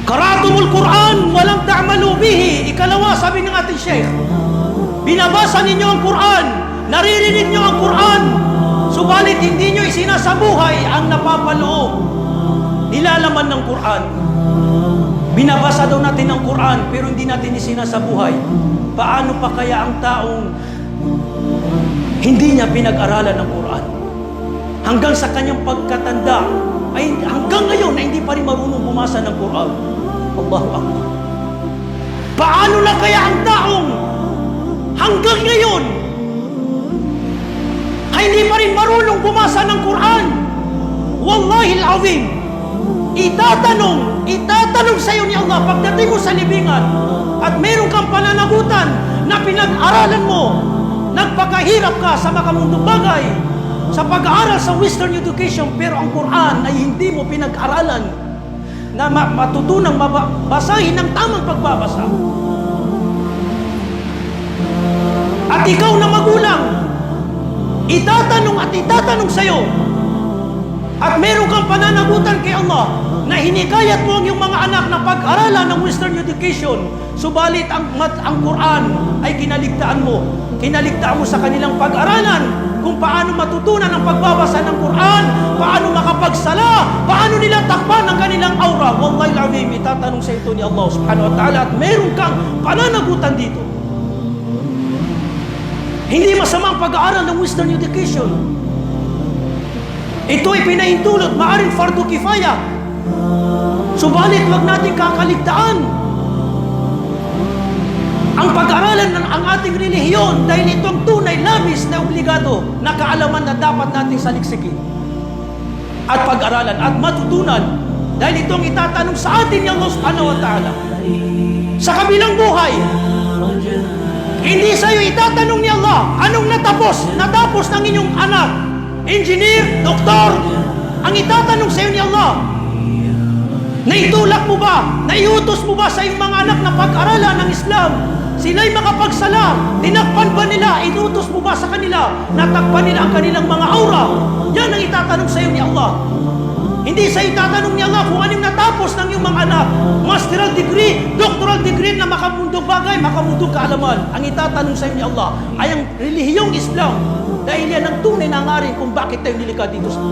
Karatumul Quran, walang ta'malu bihi. Ikalawa, sabi ng ating Sheikh, binabasa ninyo ang Quran, naririnig nyo ang Quran, subalit hindi nyo isinasabuhay ang napapaloob, nilalaman ng Quran. Binabasa daw natin ang Quran, pero hindi natin isinasabuhay. Paano pa kaya ang taong hindi niya pinag-aralan ng Quran? Hanggang sa kanyang pagkatanda, ay hanggang ngayon na hindi pa rin marunong bumasa ng Quran. Allahu Akbar. Paano na kaya ang taong hanggang ngayon ay hindi pa rin marunong bumasa ng Quran? Wallahi al-azim, itatanong sa iyo ni Allah pagdating mo sa libingan at meron kang pananagutan na pinag-aralan mo, nagpakahirap ka sa makamundong bagay, sa pag-aaral sa Western education, pero ang Quran ay hindi mo pinag-aralan na matutunang basahin ng tamang pagbabasa. At ikaw na magulang, itatanong sa iyo, at meron kang pananagutan kay Allah na hinikayat mo ang iyong mga anak na pag-aralan ng Western education, subalit ang Quran ay kinaligtaan mo sa kanilang pag-aralan kung paano matutunan ang pagbabasa ng Quran, paano makapagsala, paano nila takpan ang kanilang aura. Wallahi al-azim, itatanong sa ito ni Allah subhanahu wa ta'ala, at meron kang pananagutan dito. Hindi masama ang pag-aaral ng Western education. Ito ay pinahintulot, maaring fardu kifaya, subalit wag natin kakaligtaan ang pag-aralan ng ang ating relihiyon, dahil itong tunay labis na obligado na kaalaman na dapat nating saliksikin at pag-aralan at matutunan, dahil itong itatanong sa atin ni Allah subhanahu wa ta'ala sa kabilang buhay. Hindi sa iyo itatanong ni Allah anong natapos ng inyong anak, engineer, doktor. Ang itatanong sa iyo ni Allah, naitulak mo ba, naiutos mo ba sa iyong mga anak na pag-aralan ng Islam? Sila'y makapagsala, tinakpan ba nila, inutos mo ba sa kanila, natakpan nila ang kanilang mga aura? Yan ang itatanong sa iyo ni Allah. Hindi sa iyo itatanong ni Allah kung anong natapos ng iyong mga anak, masteral degree, doctoral degree na makamundong bagay, makamundong kaalaman. Ang itatanong sa iyo ni Allah ay ang relihiyong Islam, dahil yan ang tunay na ngarin kung bakit tayo nilikha dito sa